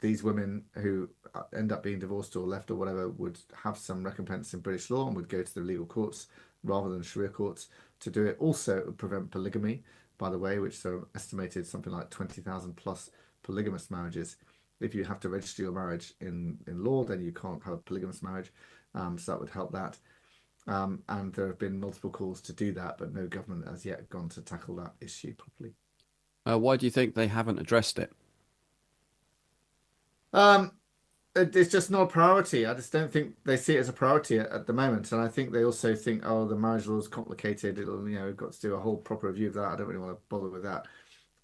these women who end up being divorced or left or whatever would have some recompense in British law and would go to the legal courts rather than Sharia courts to do it. Also, it would prevent polygamy, by the way, which are estimated something like 20,000 plus polygamous marriages. If you have to register your marriage in law, then you can't have a polygamous marriage. So that would help that. And there have been multiple calls to do that, but no government has yet gone to tackle that issue properly. Why do you think they haven't addressed it? Um, it's just not a priority. I just don't think they see it as a priority at the moment. And I think they also think, oh, the marriage law is complicated. We've got to do a whole proper review of that. I don't really want to bother with that.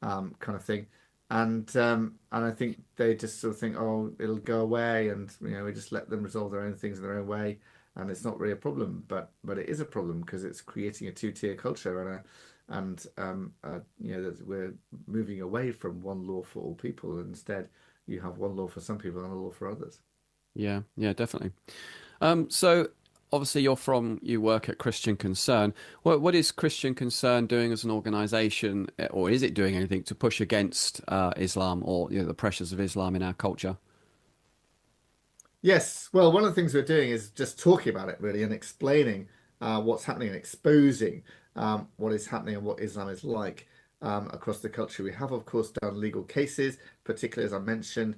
Kind of thing. And I think they just sort of think, oh, it'll go away, and we just let them resolve their own things in their own way, and it's not really a problem. But it is a problem because it's creating a two-tier culture that we're moving away from one law for all people. And instead, you have one law for some people and a law for others. Yeah, yeah, definitely. So obviously you work at Christian Concern. What is Christian Concern doing as an organization, or is it doing anything to push against Islam or the pressures of Islam in our culture? Yes, well, one of the things we're doing is just talking about it really and explaining what's happening and exposing what is happening and what Islam is like across the culture. We have, of course, done legal cases, particularly as I mentioned,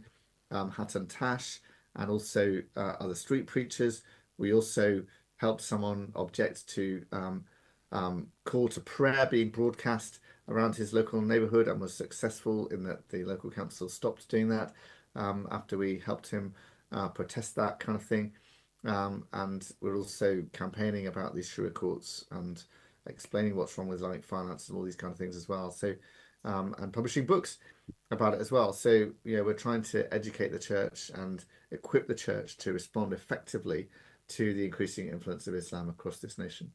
Hatan Tash and also other street preachers. We also helped someone object to call to prayer being broadcast around his local neighborhood and was successful in that the local council stopped doing that after we helped him protest that kind of thing. And we're also campaigning about these Sharia courts and explaining what's wrong with Islamic finance and all these kind of things as well. So, and publishing books about it as well. So, we're trying to educate the church and equip the church to respond effectively to the increasing influence of Islam across this nation.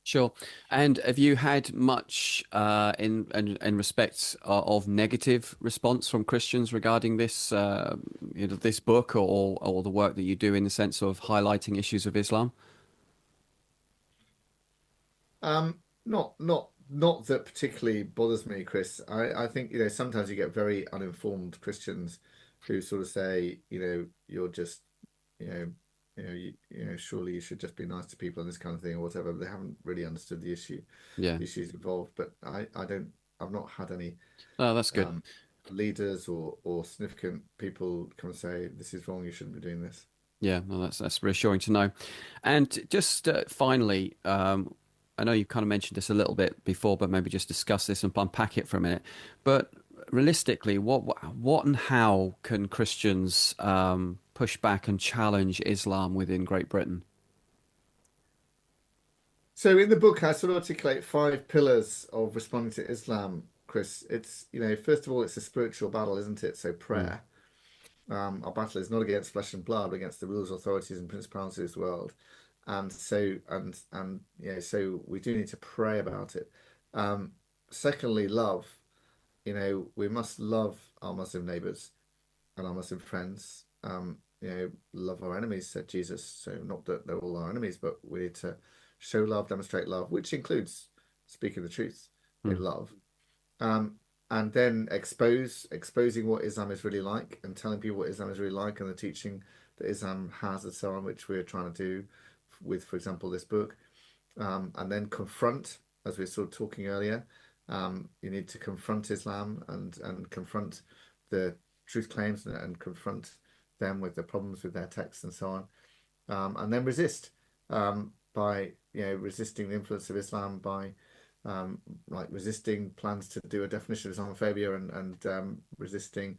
Sure. And have you had much in respect of negative response from Christians regarding this this book or the work that you do in the sense of highlighting issues of Islam? Not that particularly bothers me, Chris. I think, sometimes you get very uninformed Christians who sort of say, you're just, you know, surely you should just be nice to people and this kind of thing or whatever. But they haven't really understood Yeah. the issues involved. But I've not had any Oh, that's good. um, leaders or significant people come and say, this is wrong, you shouldn't be doing this. Yeah, well, that's reassuring to know. And just finally, I know you kind of mentioned this a little bit before, but maybe just discuss this and unpack it for a minute. But realistically, what and how can Christians push back and challenge Islam within Great Britain? So in the book, I sort of articulate 5 pillars of responding to Islam, Chris. It's, first of all, it's a spiritual battle, isn't it? So Mm, prayer. Our battle is not against flesh and blood, but against the rulers, authorities, and principalities of the world. And so, so we do need to pray about it. Um, Secondly, love. We must love our Muslim neighbors and our Muslim friends. Love our enemies, said Jesus. So not that they're all our enemies, but we need to show love, demonstrate love, which includes speaking the truth in mm, love. Um, and then exposing what Islam is really like and telling people what Islam is really like and the teaching that Islam has and so on, which we're trying to do with, for example, this book. And then confront, as we were sort of talking earlier. You need to confront Islam and confront the truth claims and confront them with the problems with their texts and so on. And then resist by resisting the influence of Islam by like resisting plans to do a definition of Islamophobia and resisting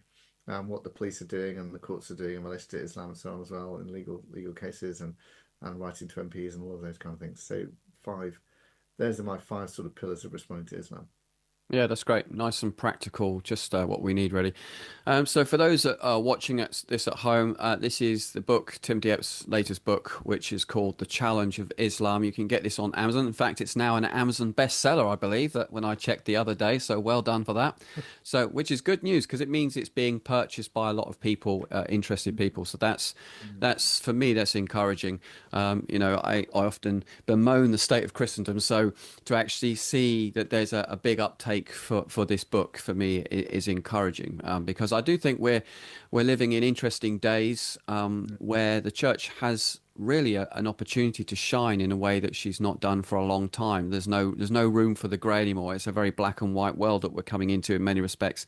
what the police are doing and the courts are doing in relation to Islam and so on as well in legal cases and writing to MPs and all of those kind of things. So those are my 5 sort of pillars of responding to Islam. yeah, that's great. Nice and practical, just what we need, really. So, for those that are watching this at home, this is the book, Tim Diep's latest book, which is called The Challenge of Islam. You can get this on Amazon. In fact, it's now an Amazon bestseller, I believe, that when I checked the other day. So, well done for that. So, which is good news because it means it's being purchased by a lot of people, interested people. So, that's for me, that's encouraging. I often bemoan the state of Christendom. So, to actually see that there's a big uptake for this book for me is encouraging because I do think we're living in interesting days where the church has really an opportunity to shine in a way that she's not done for a long time. There's no room for the grey anymore. It's a very black and white world that we're coming into in many respects.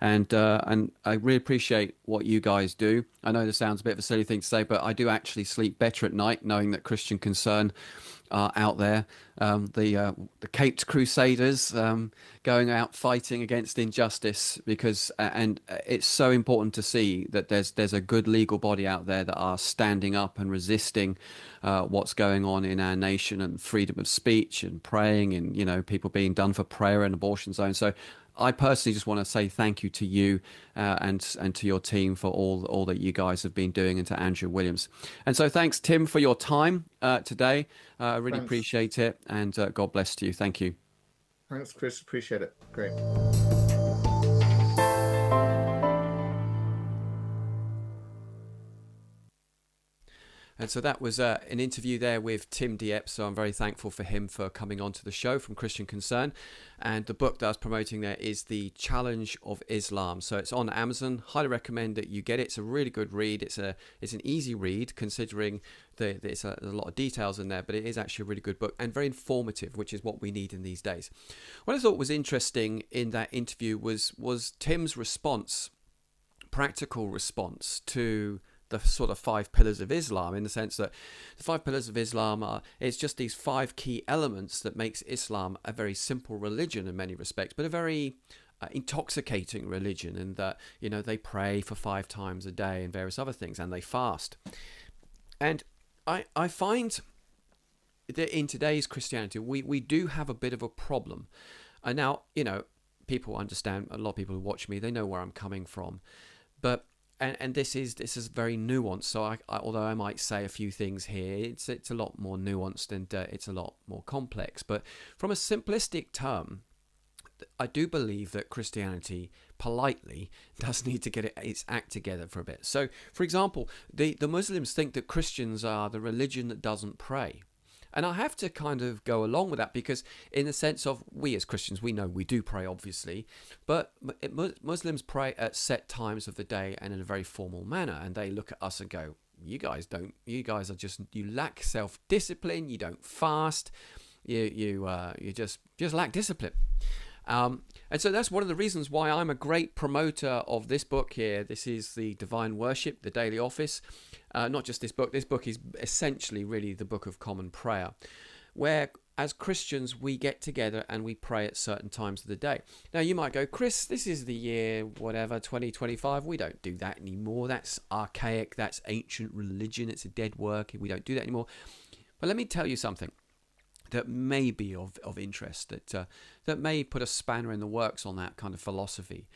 And I really appreciate what you guys do. I know this sounds a bit of a silly thing to say, but I do actually sleep better at night knowing that Christian Concern are out there. The Caped Crusaders going out fighting against injustice because and it's so important to see that there's a good legal body out there that are standing up and resisting what's going on in our nation and freedom of speech and praying and people being done for prayer and abortion zones. So I personally just want to say thank you to you and to your team for all that you guys have been doing, and to Andrew Williams. And so thanks, Tim, for your time today. I really Thanks. appreciate it, and God bless to you. Thank you. Thanks, Chris. Appreciate it. Great. And so that was an interview there with Tim Diep. So I'm very thankful for him for coming on to the show from Christian Concern. And the book that I was promoting there is The Challenge of Islam. So it's on Amazon. Highly recommend that you get it. It's a really good read. It's an easy read considering there's a lot of details in there, but it is actually a really good book and very informative, which is what we need in these days. What I thought was interesting in that interview was Tim's response, practical response to the sort of 5 pillars of Islam, in the sense that the 5 pillars of Islam are, it's just these 5 key elements that makes Islam a very simple religion in many respects, but a very intoxicating religion, in that, you know, they pray for 5 times a day and various other things, and they fast. And I find that in today's Christianity, we do have a bit of a problem. And now, you know, people understand, a lot of people who watch me, they know where I'm coming from. But and this is very nuanced. So although I might say a few things here, it's a lot more nuanced, and it's a lot more complex. But from a simplistic term, I do believe that Christianity politely does need to get its act together for a bit. So, for example, the Muslims think that Christians are the religion that doesn't pray. And I have to kind of go along with that, because in the sense of, we as Christians, we know we do pray, obviously, but Muslims pray at set times of the day and in a very formal manner. And they look at us and go, you guys are just, you lack self-discipline, you don't fast, you just lack discipline. And so that's one of the reasons why I'm a great promoter of this book here. This is the Divine Worship, the Daily Office. Not just this book. This book is essentially really the Book of Common Prayer, where as Christians we get together and we pray at certain times of the day. Now you might go, Chris, this is the year whatever, 2025. We don't do that anymore. That's archaic. That's ancient religion. It's a dead work. We don't do that anymore. But let me tell you something that may be of interest, that may put a spanner in the works on that kind of philosophy.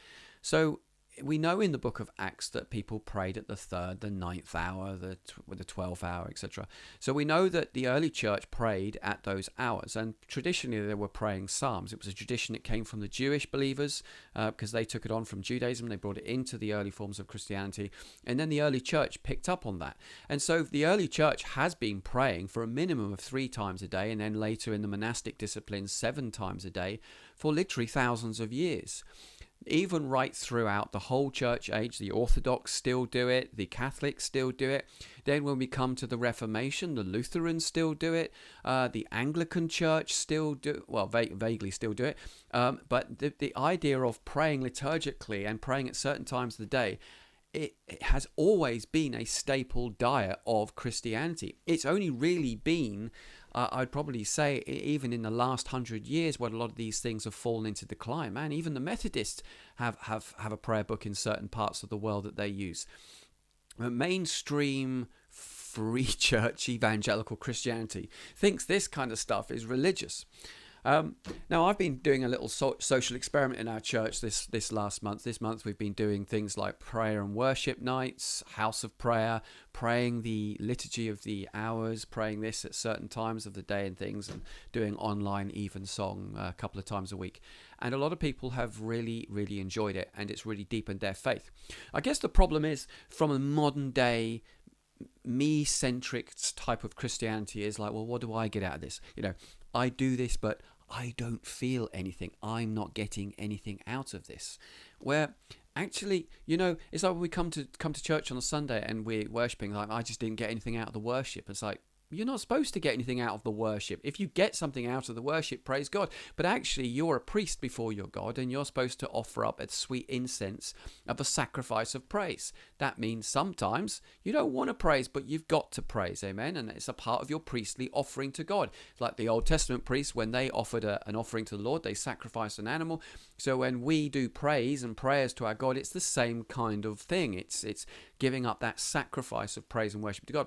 So we know in the book of Acts that people prayed at the 3rd, the 9th hour, the 12th hour, etc. So we know that the early church prayed at those hours, and traditionally they were praying psalms. It was a tradition that came from the Jewish believers, because they took it on from Judaism. They brought it into the early forms of Christianity, and then the early church picked up on that. And so the early church has been praying for a minimum of 3 times a day, and then later in the monastic disciplines 7 times a day, for literally thousands of years. Even right throughout the whole church age, the Orthodox still do it, the Catholics still do it. Then when we come to the Reformation, the Lutherans still do it, the Anglican Church still do, well, vaguely still do it. But the idea of praying liturgically and praying at certain times of the day, it has always been a staple diet of Christianity. It's only really been, I'd probably say, even in the last 100 years, where a lot of these things have fallen into decline. Man, even the Methodists have a prayer book in certain parts of the world that they use. Mainstream free church evangelical Christianity thinks this kind of stuff is religious. Now, I've been doing a little social experiment in our church this last month. This month we've been doing things like prayer and worship nights, house of prayer, praying the liturgy of the hours, praying this at certain times of the day and things, and doing online evensong a couple of times a week. And a lot of people have really, really enjoyed it, and it's really deepened their faith. I guess the problem is, from a modern day me-centric type of Christianity, is like, well, what do I get out of this? You know, I do this, but I don't feel anything. I'm not getting anything out of this. Where actually, you know, it's like when we come to church on a Sunday and we're worshipping, like, I just didn't get anything out of the worship. It's like, you're not supposed to get anything out of the worship. If you get something out of the worship, praise God. But actually, you're a priest before your God, and you're supposed to offer up a sweet incense of a sacrifice of praise. That means sometimes you don't want to praise, but you've got to praise, amen? And it's a part of your priestly offering to God. It's like the Old Testament priests, when they offered an offering to the Lord, they sacrificed an animal. So when we do praise and prayers to our God, it's the same kind of thing. It's giving up that sacrifice of praise and worship to God.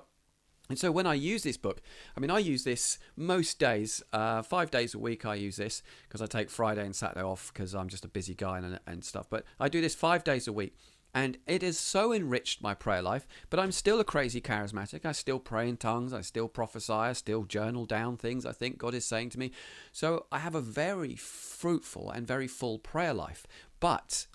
And so when I use this book, I mean, I use this most days, 5 days a week I use this, because I take Friday and Saturday off because I'm just a busy guy and stuff. But I do this 5 days a week, and it has so enriched my prayer life. But I'm still a crazy charismatic. I still pray in tongues. I still prophesy. I still journal down things I think God is saying to me. So I have a very fruitful and very full prayer life. But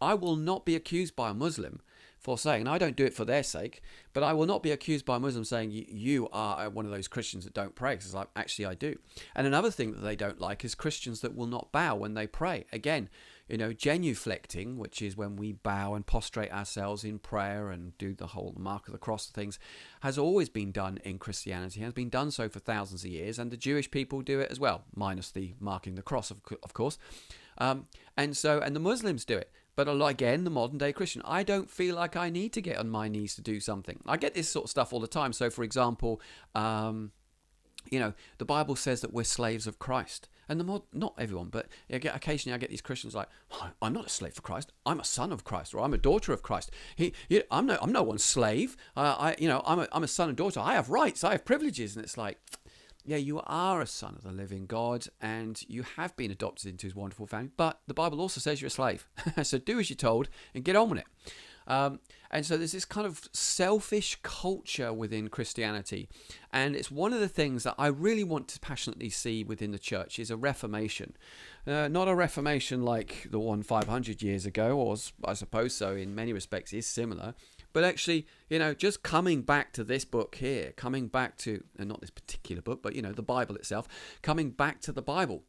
I will not be accused by a Muslim for saying, and I don't do it for their sake, but I will not be accused by Muslims saying, you are one of those Christians that don't pray. Because it's like, actually I do. And another thing that they don't like is Christians that will not bow when they pray. Again, you know, genuflecting, which is when we bow and prostrate ourselves in prayer and do the whole mark of the cross things, has always been done in Christianity, has been done so for thousands of years, and the Jewish people do it as well, minus the marking the cross, of course. And the Muslims do it. But again, the modern day Christian, I don't feel like I need to get on my knees to do something. I get this sort of stuff all the time. So, for example, the Bible says that we're slaves of Christ. And not everyone, but occasionally I get these Christians like, oh, I'm not a slave for Christ. I'm a son of Christ, or I'm a daughter of Christ. I'm no one's slave. I'm a son and daughter. I have rights. I have privileges. And it's like, yeah, you are a son of the living God, and you have been adopted into his wonderful family. But the Bible also says you're a slave. So do as you're told and get on with it. And so there's this kind of selfish culture within Christianity. And it's one of the things that I really want to passionately see within the church is a reformation. Not a reformation like the one 500 years ago, or I suppose so in many respects is similar. But actually, just coming back to this book here, coming back to, not this particular book, but, the Bible itself, coming back to the Bible.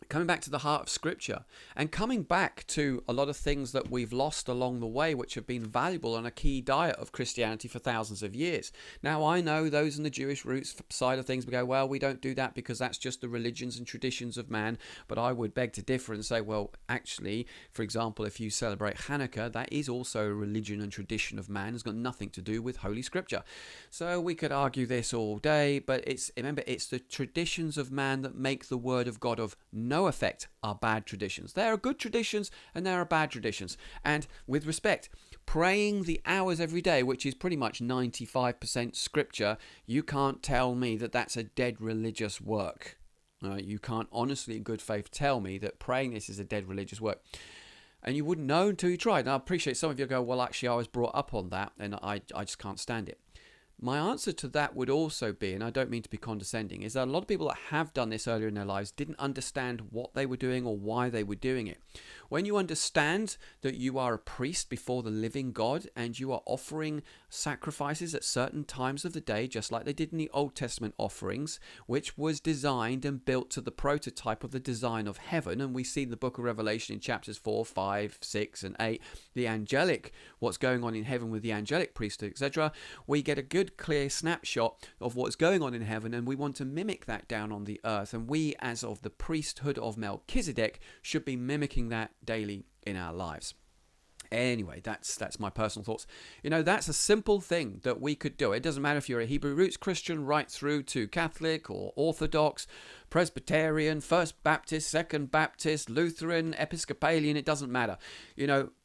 Coming back to the heart of Scripture, and coming back to a lot of things that we've lost along the way, which have been valuable and a key diet of Christianity for thousands of years. Now, I know those in the Jewish roots side of things will go, well, we don't do that because that's just the religions and traditions of man. But I would beg to differ and say, well, actually, for example, if you celebrate Hanukkah, that is also a religion and tradition of man. It's got nothing to do with Holy Scripture. So we could argue this all day, but remember, it's the traditions of man that make the word of God of no effect are bad traditions. There are good traditions and there are bad traditions. And with respect, praying the hours every day, which is pretty much 95% scripture, you can't tell me that that's a dead religious work. You can't honestly in good faith tell me that praying this is a dead religious work. And you wouldn't know until you tried. And I appreciate some of you go, well, actually, I was brought up on that and I just can't stand it. My answer to that would also be, and I don't mean to be condescending, is that a lot of people that have done this earlier in their lives didn't understand what they were doing or why they were doing it. When you understand that you are a priest before the living God and you are offering sacrifices at certain times of the day, just like they did in the Old Testament offerings, which was designed and built to the prototype of the design of heaven, and we see in the book of Revelation in chapters 4, 5, 6, and 8, the angelic, what's going on in heaven with the angelic priesthood, etc., we get a good clear snapshot of what's going on in heaven, and we want to mimic that down on the earth. And we, as of the priesthood of Melchizedek, should be mimicking that daily in our lives. Anyway, that's my personal thoughts. That's a simple thing that we could do. It doesn't matter if you're a Hebrew roots Christian right through to Catholic or Orthodox, Presbyterian, First Baptist, Second Baptist, Lutheran, Episcopalian, it doesn't matter.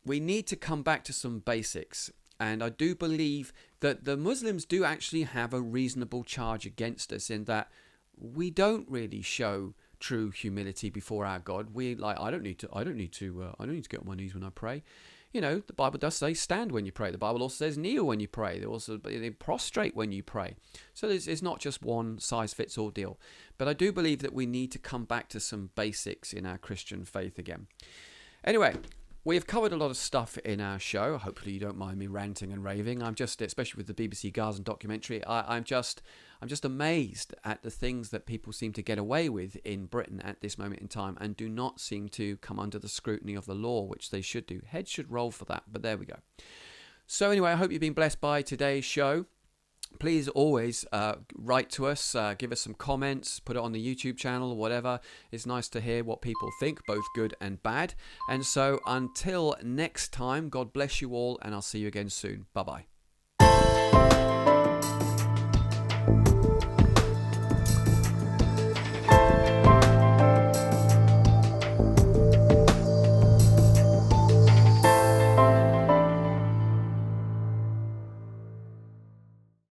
We need to come back to some basics. And I do believe that the Muslims do actually have a reasonable charge against us in that we don't really show true humility before our God. I don't need to get on my knees when I pray. The Bible does say stand when you pray. The Bible also says kneel when you pray. They prostrate when you pray. So it's not just one size fits all deal. But I do believe that we need to come back to some basics in our Christian faith again. Anyway, we have covered a lot of stuff in our show. Hopefully you don't mind me ranting and raving. I'm just, especially with the BBC Gaza documentary, I'm just amazed at the things that people seem to get away with in Britain at this moment in time and do not seem to come under the scrutiny of the law, which they should do. Heads should roll for that, but there we go. So anyway, I hope you've been blessed by today's show. Please always write to us, give us some comments, put it on the YouTube channel or whatever. It's nice to hear what people think, both good and bad. And so until next time, God bless you all, and I'll see you again soon. Bye-bye.